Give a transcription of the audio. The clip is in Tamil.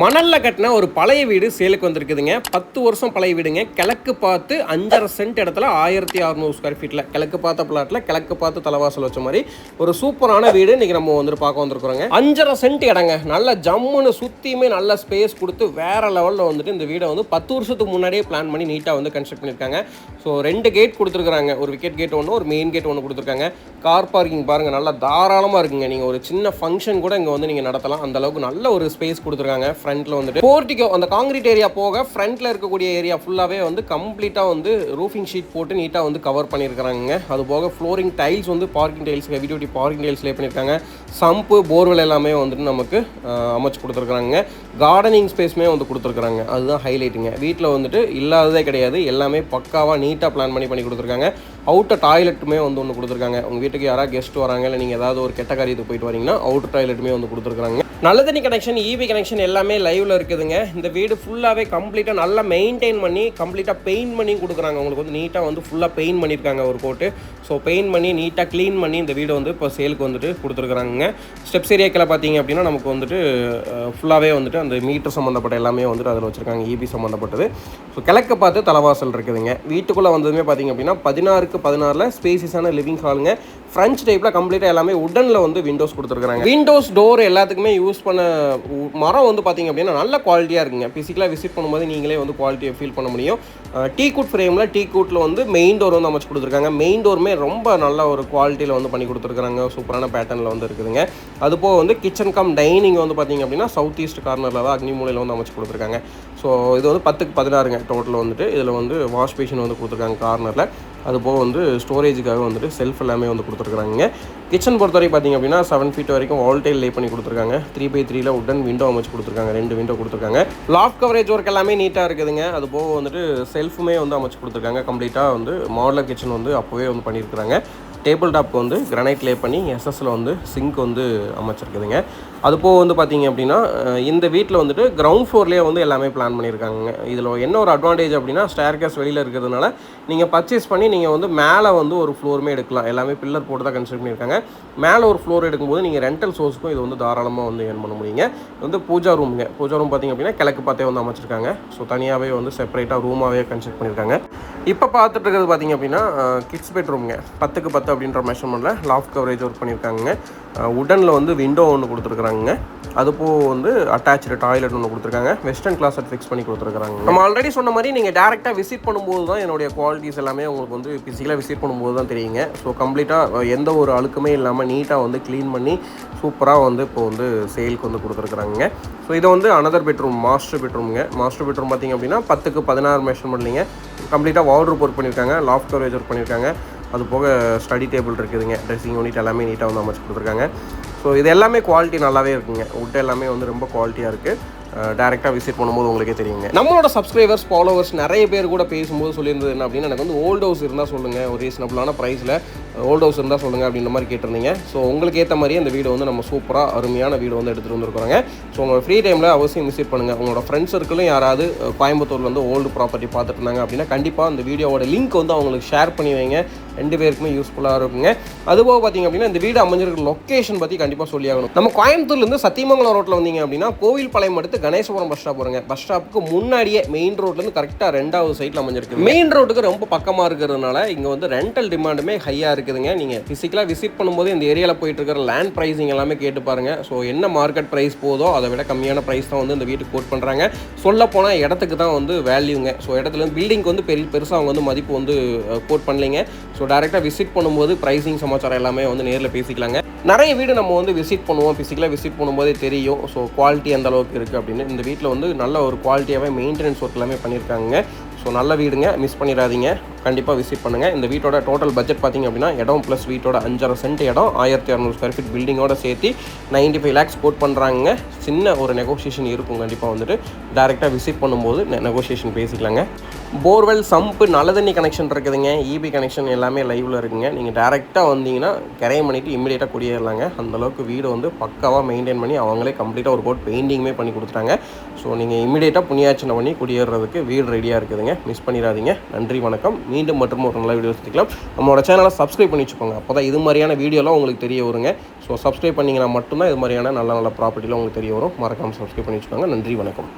மணலில் கட்டின ஒரு பழைய வீடு சேலுக்கு வந்திருக்குதுங்க. 10 வருஷம் பழைய வீடுங்க. கிழக்கு பார்த்து 5.5 சென்ட் இடத்துல 1600 ஸ்கொயர் ஃபீட்டில் கிழக்கு பார்த்த பிளாட்டில் கிழக்கு பார்த்து தலைவாசல் வச்ச மாதிரி ஒரு சூப்பரான வீடு இன்றைக்கி நம்ம வந்துட்டு பார்க்க வந்திருக்கிறோங்க. 5.5 சென்ட் இடங்க. நல்ல ஜம்முன்னு சுற்றியுமே நல்ல ஸ்பேஸ் கொடுத்து வேறு லெவலில் வந்துட்டு இந்த வீடை வந்து 10 வருஷத்துக்கு முன்னாடியே பிளான் பண்ணி நீட்டாக வந்து கன்ஸ்ட்ரக்ட் பண்ணியிருக்காங்க. ஸோ 2 கேட் கொடுத்துருக்காங்க. ஒரு விக்கெட் கேட் ஒன்று, ஒரு மெயின் கேட் ஒன்று கொடுத்துருக்காங்க. கார் பார்க்கிங் பாருங்கள், நல்லா தாராளமாக இருக்குங்க. நீங்கள் ஒரு சின்ன ஃபங்க்ஷன் கூட இங்கே வந்து நீங்கள் நடத்தலாம். அந்தளவுக்கு நல்ல ஒரு ஸ்பேஸ் கொடுத்துருக்காங்க. ஃப்ரண்ட்ல வந்துட்டு போர்ட்டிகோ அந்த காங்கிரீட் ஏரியா போக ஃப்ரண்ட்ல இருக்கக்கூடிய ஏரியா ஃபுல்லாவே வந்து கம்ப்ளீட்டா வந்து ரூஃபிங் ஷீட் போட்டு நீட்டா வந்து கவர் பண்ணியிருக்காங்க. அது போக ஃப்ளோரிங் டைல்ஸ் வந்து parking tiles, heavy duty parking tiles லே பண்ணியிருக்காங்க. சம்பு போர்வெல் எல்லாமே வந்துட்டு நமக்கு அமைச்சு கொடுத்துருக்காங்க. கார்டனிங் ஸ்பேஸ்மே வந்து கொடுத்துருக்காங்க. அதுதான் ஹைலைட்டுங்க. வீட்டில் வந்துட்டு இல்லாததே கிடையாது. எல்லாமே பக்காவாக நீட்டாக பிளான் பண்ணி கொடுத்துருக்காங்க. அவுட்டர் டாய்லெட்டுமே வந்து ஒன்று கொடுத்துருக்காங்க. உங்கள் வீட்டுக்கு யாராவது கெஸ்ட் வராங்க, இல்லை நீங்கள் ஏதாவது ஒரு கெட்ட காரியத்துக்கு போயிட்டு வரீங்கன்னா அவுட்டர் டாய்லெட்டுமே வந்து கொடுத்துருக்காங்க. நல்ல தண்ணி கனெக்ஷன், இபி கனெக்ஷன் எல்லாமே லைவில் இருக்குதுங்க. இந்த வீடு ஃபுல்லாகவே கம்ப்ளீட்டாக நல்லா மெயின்டைன் பண்ணி கம்ப்ளீட்டாக பெயிண்ட் பண்ணி கொடுக்குறாங்க. உங்களுக்கு வந்து நீட்டாக வந்து ஃபுல்லாக பெயிண்ட் பண்ணியிருக்காங்க ஒரு கோட்டு. ஸோ பெயிண்ட் பண்ணி நீட்டாக க்ளீன் பண்ணி இந்த வீடு வந்து இப்போ சேலுக்கு வந்துட்டு கொடுத்துருக்குறாங்க. ஸ்டெப்ஸ் ஏரியாக்கில் பார்த்தீங்க அப்படின்னா நமக்கு வந்துட்டு ஃபுல்லாகவே வந்துட்டு அந்த மீட்டர் சம்மந்தப்பட்ட எல்லாமே வந்துட்டு அதில் வச்சுருக்காங்க, இபி சம்மந்தப்பட்டது. ஸோ கிழக்கு பார்த்து தலைவாசல் இருக்குதுங்க. வீட்டுக்குள்ளே வந்ததுமே பார்த்தீங்க அப்படின்னா 16க்கு 16 ஸ்பேசியஸான லிவிங் ஹாலுங்க. ஃப்ரண்ட் டைப்பில் கம்ப்ளீட்டாக எல்லாமே உடனில் வந்து விண்டோஸ் கொடுத்துருக்காங்க. விண்டோஸ் டோர் எல்லாத்துக்குமே யூஸ் பண்ண மரம் வந்து பார்த்திங்க அப்படின்னா நல்ல குவாலிட்டியாக இருக்குங்க. ஃபிசிக்கலாக விசிட் பண்ணும்போது நீங்களே வந்து குவாலிட்டியை ஃபீல் பண்ண முடியும். டீ குட் ஃப்ரேமில் டீ குட்டில் வந்து மெயின் டோர் வந்து அமைச்சு கொடுத்துருக்காங்க. மெயின் டோருமே ரொம்ப நல்ல ஒரு குவாலிட்டியில் வந்து பண்ணி கொடுத்துருக்காங்க. சூப்பரான பேட்டர்னில் வந்து இருக்குதுங்க. அதுபோக வந்து கிச்சன் கம் டைனிங் வந்து பார்த்திங்க அப்படின்னா சவுத் ஈஸ்ட் கார்னரில் தான் அக்னி மூலையில் வந்து அமைச்சு கொடுத்துருக்காங்க. ஸோ இது வந்து 10க்கு 16ங்க டோட்டல் வந்துட்டு. இதில் வந்து வாஷ் பேஷன் வந்து கொடுத்துருக்காங்க கார்னரில். அதுபோக வந்து ஸ்டோரேஜுக்காக வந்துட்டு செல்ஃப் எல்லாமே வந்து கொடுத்துருக்காங்க. கிச்சன் பொறுத்தவரைக்கும் பார்த்திங்க அப்படின்னா 7 ஃபீட் வரைக்கும் வால்டைல் லே பண்ணி கொடுத்துருக்காங்க. 3x3 உடன் விண்டோ அமைச்சு கொடுத்துருக்காங்க. 2 விண்டோ கொடுத்துருக்காங்க. லாஃப்ட் கவரேஜ் ஒர்க் எல்லாமே நீட்டாக இருக்குதுங்க. அது போக வந்துட்டு செல்ஃபுமே வந்து அமைச்சு கொடுத்துருக்காங்க. கம்ப்ளீட்டாக வந்து மாடலர் கிச்சன் வந்து அப்போவே வந்து பண்ணியிருக்கிறாங்க. டேபிள் டாப்க்கு வந்து கிரானைட் லே பண்ணி எஸ்எஸ்ல வந்து சிங்க் வந்து அமைச்சிருக்குதுங்க. அது போக வந்து பார்த்திங்க அப்படின்னா இந்த வீட்டில் வந்துட்டு கிரவுண்ட் ஃப்ளோர்லேயே வந்து எல்லாமே பிளான் பண்ணியிருக்காங்க. இதில் என்ன ஒரு அட்வான்டேஜ் அப்படின்னா ஸ்டேர்கேஸ் வெளியில் இருக்கிறதுனால நீங்கள் பர்ச்சேஸ் பண்ணி நீங்கள் வந்து மேலே வந்து ஒரு ஃப்ளோருமே எடுக்கலாம். எல்லாமே பில்லர் போட்டு தான் கன்ஸ்ட்ரக்ட் பண்ணியிருக்காங்க. மேலே ஒரு ஃப்ளோர் எடுக்கும்போது நீங்கள் ரெண்டல் சோர்ஸுக்கும் இது வந்து தாராளமாக வந்து ஏர்ன் பண்ண முடியுங்க. இது வந்து பூஜா ரூமுங்க. பூஜா ரூம் பார்த்திங்க அப்படின்னா கிழக்கு பார்த்தே வந்து அமைச்சிருக்காங்க. ஸோ தனியாகவே வந்து செப்பரேட்டாக ரூமாகவே கன்ஸ்ட்ரக்ட் பண்ணியிருக்காங்க. இப்போ பார்த்துட்டு இருக்கிறது பார்த்திங்க அப்படின்னா கிட்ஸ் பெட்ரூமுங்க. 10க்கு 10 அப்படின்ற மெஷர்மெண்ட்டில் லாஃப்ட் கவரேஜ் ஒர்க் பண்ணியிருக்காங்க. உடனில் வந்து விண்டோ ஒன்று கொடுத்துருக்குறாங்க. அதுபோக வந்து அட்டாச்சு டாய்லெட் ஒன்று கொடுத்துருக்காங்க. வெஸ்டர்ன் கிளாஸட் ஃபிக்ஸ் பண்ணி கொடுத்துருக்காங்க. நம்ம ஆல்ரெடி சொன்ன மாதிரி நீங்கள் டேரெக்டாக விசிட் பண்ணும்போது தான் என்னுடைய குவாலிட்டிஸ் எல்லாமே உங்களுக்கு வந்து ஃபிசிக்கலாக விசிட் பண்ணும்போது தான் தெரியுங்க. ஸோ கம்ப்ளீட்டாக எந்த ஒரு அழுக்குமே இல்லாமல் நீட்டாக வந்து க்ளீன் பண்ணி சூப்பராக வந்து இப்போ வந்து சேலுக்கு வந்து கொடுத்துருக்குறாங்க. ஸோ இதை வந்து அனதர் பெட்ரூம், மாஸ்டர் பெட்ரூமுங்க. மாஸ்டர் பெட்ரூம் பார்த்திங்க அப்படின்னா 10க்கு 16 மெஷர்மெண்ட்லிங்க. கம்ப்ளீட்டாக வார்ட்ரோப் ஒர்க் பண்ணியிருக்காங்க. லாஃப்ட் கவரேஜ் ஒர்க் பண்ணியிருக்காங்க. அது போக ஸ்டடி டேபிள் இருக்குதுங்க. ட்ரெஸ்ஸிங் யூனிட் எல்லாமே நீட்டாக வந்து அமைச்சு கொடுத்துருக்காங்க. ஸோ இது எல்லாமே குவாலிட்டி நல்லாவே இருக்குங்க. வுட் எல்லாமே வந்து ரொம்ப குவாலிட்டியாக இருக்குது. டேரெக்டாக விசிட் பண்ணும்போது உங்களுக்கே தெரியுங்க. நம்மளோட சப்ஸ்கிரைபர்ஸ், ஃபாலோவர்ஸ் நிறைய பேர் கூட பேசும்போது சொல்லியிருந்தது என்ன அப்படின்னா, எனக்கு வந்து ஓல்ட் ஹவுஸ் இருந்தால் சொல்லுங்கள், ஒரு ரீசனபிளான ப்ரைஸில் ஓல்ட் ஹவுஸ் இருந்தால் சொல்லுங்கள் அப்படின்ற மாதிரி கேட்டிருந்தீங்க. ஸோ உங்களுக்கு ஏற்ற மாதிரியே இந்த வீடு வந்து நம்ம சூப்பராக அருமையான வீடு வந்து எடுத்துகிட்டு வந்துருக்குறாங்க. ஸோ உங்கள் ஃப்ரீ டைமில் அவசியம் விசிட் பண்ணுங்கள். உங்களோட ஃப்ரெண்ட்ஸ் சர்க்கிளும் யாராவது கோயம்புத்தூரில் வந்து ஓல்டு ப்ராப்பர்ட்டி பார்த்துட்டு இருந்தாங்க அப்படின்னா கண்டிப்பாக அந்த வீடியோவோட லிங்க் வந்து அவங்களுக்கு ஷேர் பண்ணி வைங்க. 2 பேருக்குமே யூஸ்ஃபுல்லாக இருக்குங்க. அதுபோக பார்த்திங்க அப்படின்னா இந்த வீடு அமைஞ்சிருக்கிற லொக்கேஷன் பற்றி கண்டிப்பாக சொல்லி ஆகணும். நம்ம கோயம்புத்தூர்லேருந்து சத்தியமங்கலம் ரோட்டில் வந்தீங்க அப்படின்னா கோவில்பாளையம் அடுத்து கணேசபுரம் பஸ் ஸ்டாப் வருங்க. பஸ் ஸ்டாப்புக்கு முன்னாடியே மெயின் ரோட்லேருந்து கரெக்டாக 2வது சைட்டில் அமைஞ்சிருக்கு. மெயின் ரோட்டுக்கு ரொம்ப பக்கமாக இருக்கிறதுனால இங்கே வந்து ரெண்டல் டிமாண்டுமே ஹையாக இருக்குதுங்க. நீங்கள் ஃபிசிக்கலாக விசிட் பண்ணும்போது இந்த ஏரியாவில் போயிட்டு இருக்கிற லேண்ட் ப்ரைஸிங் எல்லாமே கேட்டு பாருங்கள். ஸோ என்ன மார்க்கெட் ப்ரைஸ் போதோ அதை விட கம்மியான ப்ரைஸ் தான் வந்து இந்த வீட்டுக்கு கோட் பண்ணுறாங்க. சொல்லப்போனால் இடத்துக்கு தான் வந்து வேல்யூங்க. ஸோ இடத்துல பில்டிங்க்கு வந்து பெருசாக அவங்க வந்து மதிப்பு வந்து கோட் பண்ணலைங்க. ஸோ டேரெக்டாக விசிட் பண்ணும்போது ப்ரைஸிங் சமாச்சாரம் எல்லாமே வந்து நேரில் பேசிக்கலாங்க. நிறைய வீடு நம்ம வந்து விசிட் பண்ணுவோம், ஃபிசிக்கலாக விசிட் பண்ணும்போதே தெரியும். ஸோ குவாலிட்டி எந்த அளவுக்கு இருக்குது அப்படின்னு. இந்த வீட்டில் வந்து நல்ல ஒரு குவாலிட்டியாகவே மெயின்டெனன்ஸ் ஒர்க் எல்லாமே பண்ணியிருக்காங்க. ஸோ நல்ல வீடுங்க, மிஸ் பண்ணிடாதீங்க, கண்டிப்பாக விசிட் பண்ணுங்கள். இந்த வீட்டோட டோட்டல் பட்ஜெட் பார்த்திங்க அப்படின்னா இடம் ப்ளஸ் வீட்டோட 5.5 சென்ட் இடம் 1600 ஸ்கொயர் ஃபீட் பில்டிங்கோட சேர்த்து 95 lakhs கோட் பண்ணுறாங்க. சின்ன ஒரு நெகோசியேஷன் இருக்கும். கண்டிப்பாக வந்துட்டு டேரெக்டாக விசிட் பண்ணும்போது நெகோசியேஷன் பேசிக்கலாங்க. போர்வெல், சம்பு, நல்ல தண்ணி கனெக்ஷன் இருக்குதுங்க. இபி கனெக்ஷன் எல்லாமே லைவில் இருக்குங்க. நீங்கள் டேரெக்டாக வந்தீங்கன்னா கரையம் பண்ணிவிட்டு இமீடியட்டாக குடியேறலாங்க. அந்தளவுக்கு வீடு வந்து பக்காவாக மெயின்டைன் பண்ணி அவங்களே கம்ப்ளீட்டாக ஒரு கோட் பெயிண்டிங்குமே பண்ணி கொடுத்துட்டாங்க. ஸோ நீங்கள் இமீடியட்டாக புண்ணியாச்சனை பண்ணி குடியேறதுக்கு வீடு ரெடியாக இருக்குதுங்க. மிஸ் பண்ணிடாதீங்க. நன்றி, வணக்கம். மீண்டும் மற்றும் ஒரு நல்ல வீடியோ சந்திக்கலாம். நம்மளோட சேனலை சப்ஸ்கிரைப் பண்ணி வச்சுக்கோங்க. அப்போ தான் இது மாதிரியான வீடியோலாம் உங்களுக்கு தெரிய வருங்க. ஸோ சப்ஸ்கிரைப் பண்ணிங்கன்னா மட்டும்தான் இது மாதிரியான நல்ல நல்ல ப்ராப்பர்ட்டிலாம் உங்களுக்கு தெரிய வரும். மறக்காமல் சப்ஸ்கிரைப் பண்ணி வச்சுக்கோங்க. நன்றி, வணக்கம்.